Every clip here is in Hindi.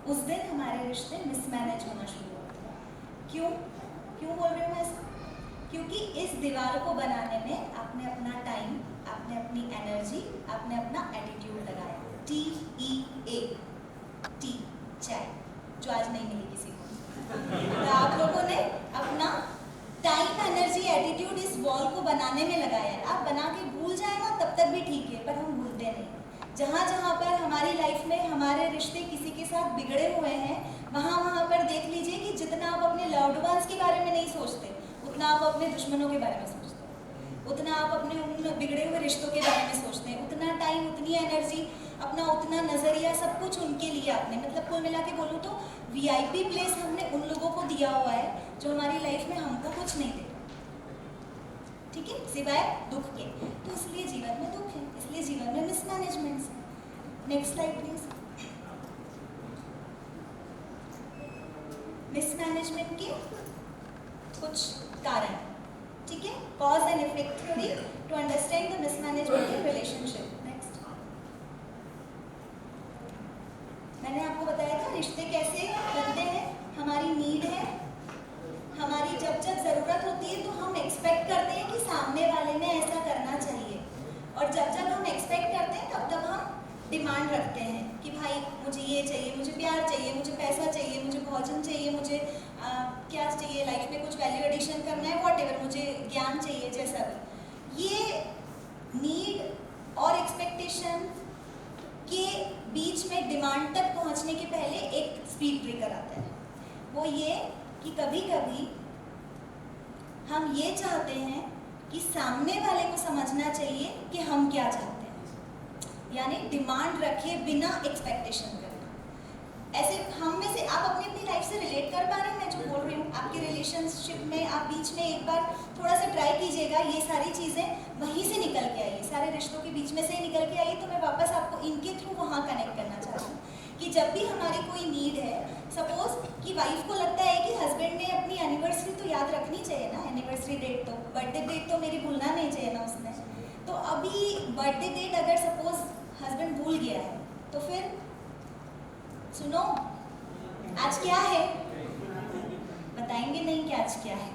उस दिन हमारे रिश्ते मिसमैनेज होना शुरू होते हैं। क्यों बोल रही हूँ मैं ऐसा? क्योंकि इस दीवार को बनाने में आपने अपना टाइम, आपने अपनी एनर्जी, आपने अपना एटीट्यूड लगाया। TEA, टी, चाय, जो आज नहीं मिली किसी को। तो आप लोगों ने अपना टाइम, एनर्जी, एटीट्यूड इस वॉल को बनाने में लगाया है। आप बना के भूल जाए ना तब तक भी ठीक है, पर हम भूलते नहीं। जहाँ जहाँ पर हमारी लाइफ में हमारे रिश्ते किसी के साथ बिगड़े हुए हैं, वहाँ पर देख लीजिए कि जितना आप अपने लव्ड वंस के बारे में नहीं सोचते, उतना आप अपने दुश्मनों के बारे में सोचते हैं, उतना आप अपने उन बिगड़े हुए रिश्तों के बारे में सोचते हैं, उतना टाइम, उतनी एनर्जी, अपना उतना नज़रिया, सब कुछ उनके लिए आपने, मतलब कुल मिला के बोलूँ तो VIP प्लेस हमने उन लोगों को दिया हुआ है जो हमारी लाइफ में हमको कुछ नहीं दे, ठीक है, सिवाय दुख के। तो इसलिए जीवन में दुख है, इसलिए जीवन में मिसमैनेजमेंट्स है। Next slide please. मिसमैनेजमेंट के कुछ कारण, ठीक है, cause and effect theory to understand the mismanagement in relationship. Next, मैंने आपको बताया था रिश्ते कैसे बनते हैं। हमारी नीड है, हमारी जब जब ज़रूरत होती है तो हम एक्सपेक्ट करते हैं कि सामने वाले ने ऐसा करना चाहिए, और जब जब हम एक्सपेक्ट करते हैं तब तब हम डिमांड रखते हैं कि भाई मुझे ये चाहिए, मुझे प्यार चाहिए, मुझे पैसा चाहिए, मुझे भोजन चाहिए, मुझे क्या चाहिए, लाइफ में कुछ वैल्यू एडिशन करना है, व्हाटएवर, मुझे ज्ञान चाहिए, जैसा भी। ये नीड और एक्सपेक्टेशन के बीच में डिमांड तक पहुंचने के पहले एक स्पीड ब्रेकर आता है। वो ये कि कभी कभी हम ये चाहते हैं कि सामने वाले को समझना चाहिए कि हम क्या चाहते हैं, यानी डिमांड रखे बिना एक्सपेक्टेशन करना। ऐसे हम में से आप अपनी लाइफ से रिलेट कर पा रहे हैं मैं जो बोल रही हूँ? आपके रिलेशनशिप में आप बीच में एक बार थोड़ा सा ट्राई कीजिएगा, ये सारी चीज़ें वहीं से निकल के आई, सारे रिश्तों के बीच में से निकल के आई। तो मैं वापस आपको इनके थ्रू वहाँ कनेक्ट करना चाहती हूँ कि जब भी हमारी कोई नीड है, सपोज कि वाइफ को लगता है कि हस्बैंड ने अपनी एनिवर्सरी तो याद रखनी चाहिए ना, एनिवर्सरी डेट तो, बर्थडे डेट तो मेरी भूलना नहीं चाहिए ना उसने। तो अभी बर्थडे डेट अगर सपोज हस्बैंड भूल गया है तो फिर सुनो आज क्या है, बताएंगे नहीं कि आज क्या है,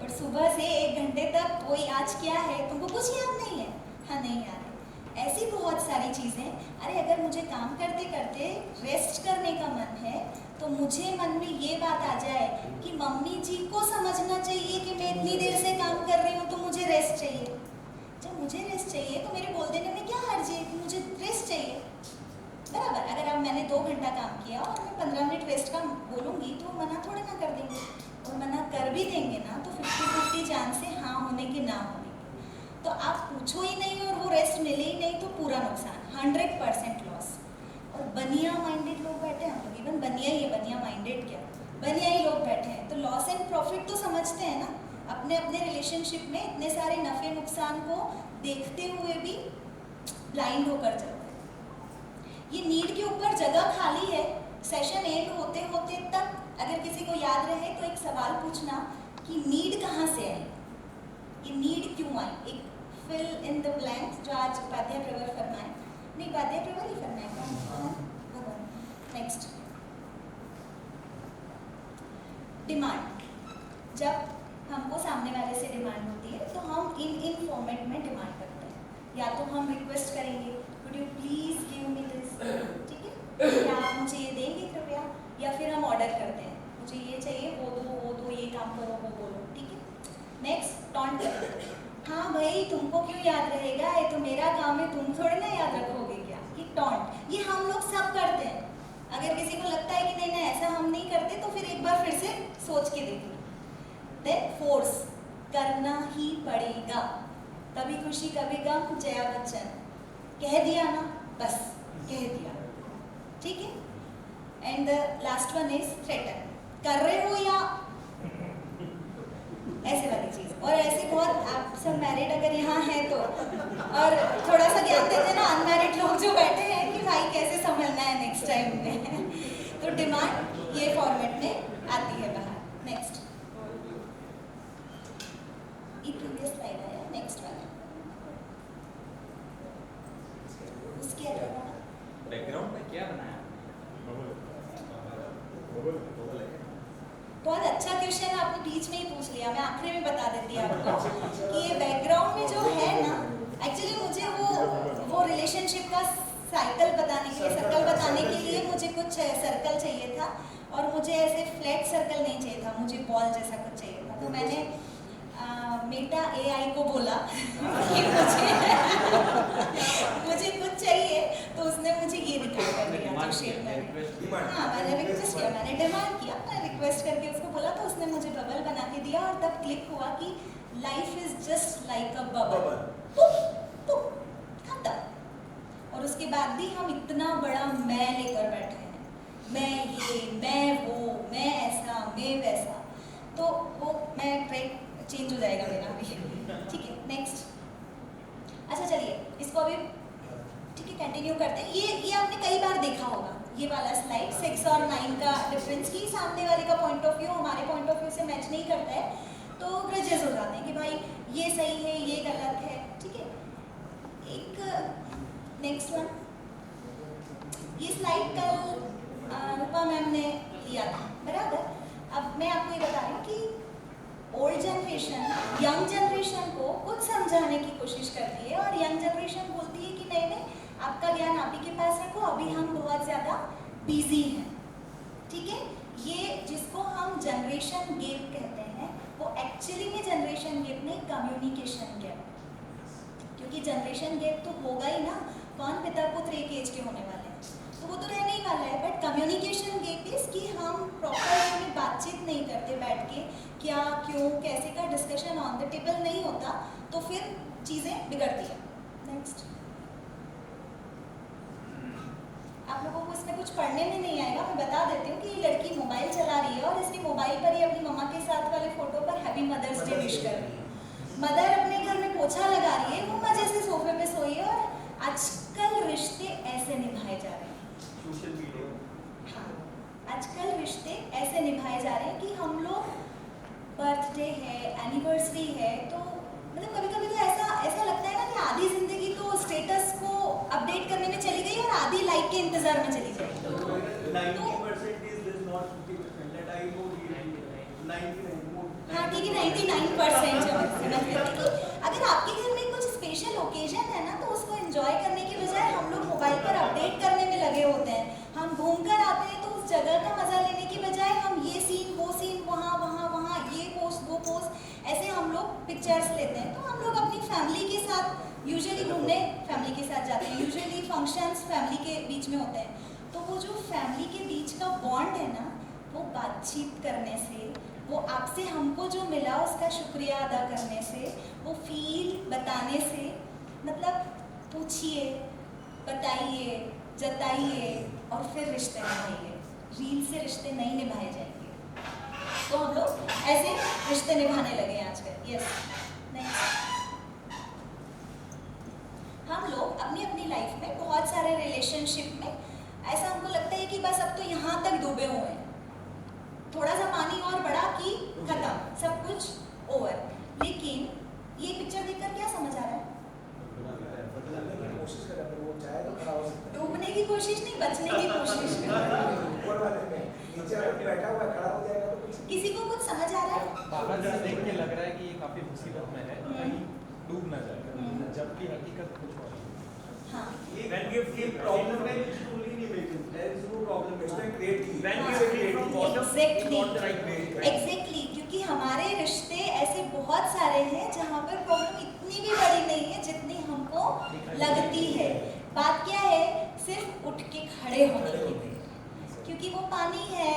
पर सुबह से 1 घंटे तक कोई आज क्या है तुमको कुछ याद नहीं है। हाँ, नहीं याद है। ऐसी बहुत सारी चीज़ें। अरे अगर मुझे काम करते करते रेस्ट करने का मन है तो मुझे मन में ये बात आ जाए कि मम्मी जी को समझना चाहिए कि मैं इतनी देर से काम कर रही हूँ तो मुझे रेस्ट चाहिए। जब मुझे रेस्ट चाहिए तो मेरे बोल देने में क्या हर्ज है कि मुझे रेस्ट चाहिए, बराबर। अगर अब मैंने 2 घंटा काम किया और मैं 15 मिनट रेस्ट का बोलूँगी तो मना थोड़ा ना कर देंगे, और मना कर भी देंगे ना तो 50-50 चांस है हाँ होने के ना होने के। तो आप पूछो ही नहीं और वो रेस्ट मिले ही नहीं तो पूरा नुकसान, 100% लॉस। और बनिया माइंडेड लोग बैठे हैं, मतलब इवन बनिया ही है, बनिया माइंडेड क्या, बनिया ही लोग बैठे हैं तो लॉस एंड प्रॉफिट तो समझते हैं ना। अपने अपने रिलेशनशिप में इतने सारे नफ़े नुकसान को देखते हुए भी ब्लाइंड होकर चलते हैं। ये नीड के ऊपर जगह खाली है। सेशन एंड होते होते तक अगर किसी को याद रहे तो एक सवाल पूछना कि नीड कहाँ से आई, ये नीड क्यों आई। एक फिल इन द ब्लैंक्स जो आज उपाध्याय प्रवर फरमाए, नहीं उपाध्याय प्रवर ही फरमाएगा। Next, demand. जब हमको सामने वाले से डिमांड होती है तो हम इन फॉर्मेट में डिमांड करते हैं। या तो हम रिक्वेस्ट करेंगे would you please give me this, ठीक है, क्या आप मुझे ये देंगे कृपया, या फिर हम ऑर्डर करते हैं मुझे ये चाहिए, वो दो, ये काम करो, वो बोलो, ठीक है। नेक्स्ट, टॉन्ट करते हैं। हाँ भाई तुमको क्यों याद रहेगा, ये तो मेरा काम है, तुम थोड़े ना याद रखोगे क्या। ये टॉन्ट, ये हम लोग सब करते हैं। अगर किसी को लगता है कि नहीं नहीं ऐसा हम नहीं करते तो फिर एक बार फिर से सोच के देखिए। देन फोर्स, करना ही पड़ेगा, कभी खुशी कभी गम, जया बच्चन, कह दिया ना बस कह दिया, ठीक है। And the last one is threaten, कर रहे हो या ऐसे वाली चीज़। और ऐसे बहुत, आप सब मैरिड अगर यहाँ हैं तो, और थोड़ा सा ज्ञान देते ना अनमैरिड लोग जो बैठे हैं कि भाई कैसे संभलना है नेक्स्ट टाइम में तो डिमांड ये फॉर्मेट में आती है बाहर। नेक्स्ट, ये प्रीवियस स्लाइड आया, नेक्स्ट वाला। उसके अलावा बैकग्राउंड में क्या बनाया? बहुत अच्छा क्वेश्चन आपने बीच में ही पूछ लिया, मैं आखिरी में बता देती आपको कि ये बैकग्राउंड में जो है ना, एक्चुअली मुझे वो रिलेशनशिप का साइकिल बताने के लिए, सर्कल बताने के लिए मुझे कुछ सर्कल चाहिए था, और मुझे ऐसे फ्लैट सर्कल नहीं चाहिए था, मुझे बॉल जैसा कुछ चाहिए था। तो मैंने मेटा AI को बोला कि मुझे कुछ चाहिए, तो उसने मुझे ये दिखा कर दिया शेप में। हाँ, मैंने रिक्वेस्ट किया, मैंने डिमांड किया, मैं रिक्वेस्ट करके उसको बोला, तो उसने मुझे बबल बना के दिया, और तब क्लिक हुआ कि life is just like a bubble, खत्म। और उसके बाद भी हम इतना बड़ा मैं लेकर बैठे हैं, मैं ये, मैं वो, मैं ऐसा, मैं वैसा, तो वो मैं ट्रैक चेंज हो जाएगा मेरा भी। ठीक है, नेक्स्ट। अच्छा चलिए, इसको अभी ठीक है कंटिन्यू करते हैं। ये आपने कई बार देखा होगा, ये वाला स्लाइड 6 और 9 का डिफरेंस, की सामने वाले का पॉइंट ऑफ व्यू हमारे पॉइंट ऑफ व्यू से मैच नहीं करता है, तो ग्रजेस हो जाते हैं कि भाई ये सही है, ये गलत है। ठीक है, एक नेक्स्ट वन, ये स्लाइड कल रूपा मैम ने लिया था, बराबर। अब मैं आपको ये बता रही हूँ कि ओल्ड जनरेशन यंग जनरेशन को कुछ समझाने की कोशिश करती है, और यंग जनरेशन बोलती है कि नहीं नहीं, आपका ज्ञान आप ही के पास रखो, अभी हम बहुत ज़्यादा बिजी हैं। ठीक है, ये जिसको हम जनरेशन गैप कहते हैं, वो एक्चुअली में जनरेशन गैप नहीं, कम्युनिकेशन गैप, क्योंकि जनरेशन गैप तो होगा ही ना, कौन पिता पुत्र एक एज के होने वाले हैं, तो वो तो रहने ही वाला है। बट कम्युनिकेशन गैप इज कि हम प्रॉपर में बातचीत नहीं करते बैठ के, क्या क्यों कैसे का डिस्कशन ऑन द टेबल नहीं होता, तो फिर चीज़ें बिगड़ती हैं। नेक्स्ट, आप लोगों को इसमें कुछ पढ़ने में नहीं आएगा, मैं बता देती हूँ कि ये लड़की मोबाइल चला रही है, और इसने मोबाइल पर ही अपनी मम्मा के साथ वाले फोटो पर हैप्पी मदर्स डे विश कर रही है। मदर अपने घर में पोछा लगा रही है, वो मजे से सोफे पे सोई है, और आजकल रिश्ते ऐसे निभाए जा रहे हैं, सोशल मीडिया, हाँ आजकल रिश्ते ऐसे निभाए जा रहे हैं कि हम लोग बर्थडे है, एनिवर्सरी है, तो मतलब कभी कभी तो ऐसा लगता है ना कि आधी जिंदगी तो स्टेटस को अपडेट करने में चली गई, और आधी लाइक के इंतजार में चली जाएगी। 90% is this, not 50%. That I know really 99 more. हाँ ठीक है, 99% समझ लेते कि अगर आपके घर में कुछ स्पेशल ओकेजन है ना, तो उसको एंजॉय करने की बजाय हम लोग मोबाइल पर अपडेट करने में लगे होते हैं। हम घूम कर आते हैं, तो उस जगह का मजा लेने की बजाय हम ये सीन वो सीन, वहाँ वहाँ वहाँ, ये पोस्ट वो पोस्ट, ऐसे हम लोग पिक्चर्स लेते हैं। तो हम लोग अपनी फैमिली के साथ यूजुअली घूमने फैमिली के साथ जाते हैं, यूजुअली फंक्शंस फैमिली के बीच में होते हैं, तो वो जो फैमिली के बीच का बॉन्ड है ना, वो बातचीत करने से, वो आपसे हमको जो मिला उसका शुक्रिया अदा करने से, वो फील बताने से, मतलब पूछिए, बताइए, जताइए, और फिर रिश्ते निभाइए। रील से रिश्ते नहीं निभाए जाएंगे, तो हम लोग ऐसे रिश्ते निभाने लगे हैं आजकल। Yes, next. हम लोग अपनी अपनी लाइफ में बहुत सारे रिलेशनशिप में ऐसा हमको लगता है कि बस अब तो यहाँ तक डूबे हुए हैं, थोड़ा सा पानी और बढ़ा कि खत्म, सब कुछ ओवर। लेकिन ये पिक्चर देखकर क्या समझ आ रहा है? डूबने की कोशिश नहीं, बचने की कोशिश किसी को कुछ समझ आ रहा है? बाहर से देख के लग रहा है कि ये काफी मुसीबत में है, कहीं डूब ना जाए, जबकि हकीकत कुछ और है। हाँ, When we feel problem, then it's only innovation. There is no problem. It's like creativity. When we create from bottom, it's not the right way. Exactly, क्योंकि हमारे रिश्ते ऐसे बहुत सारे हैं जहाँ पर प्रॉब्लम इतनी भी बड़ी नहीं है जितनी हमको लगती है। बात क्या है? सिर्फ उठ के खड़े होने की, क्योंकि वो पानी है,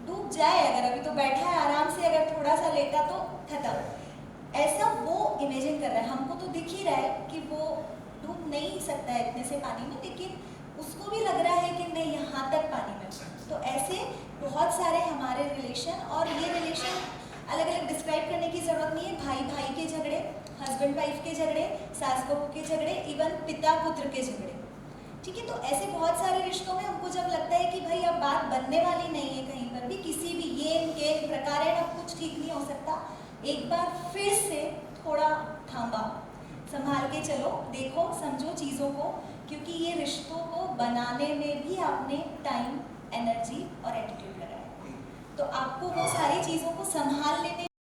डूब जाए अगर, अभी तो बैठा है आराम से, अगर थोड़ा सा लेटा तो खत्म। ऐसा वो इमेजिन कर रहा है, हमको तो दिख ही रहा है कि वो डूब नहीं सकता है इतने से पानी में, लेकिन उसको भी लग रहा है कि मैं यहाँ तक पानी में। तो ऐसे बहुत सारे हमारे रिलेशन, और ये रिलेशन अलग अलग डिस्क्राइब करने की ज़रूरत नहीं है। भाई भाई के झगड़े, हस्बैंड वाइफ के झगड़े, सास बहू के झगड़े, इवन पिता पुत्र के झगड़े, ठीक है। तो ऐसे बहुत सारे रिश्तों में हमको जब लगता है कि भाई अब बात बनने वाली नहीं है कहीं पर भी, किसी भी ये प्रकार है, अब कुछ ठीक नहीं हो सकता, एक बार फिर से थोड़ा थांबा, संभाल के चलो, देखो समझो चीज़ों को, क्योंकि ये रिश्तों को बनाने में भी आपने टाइम, एनर्जी और एटीट्यूड लगाया। तो आपको वो सारी चीज़ों को संभाल लेने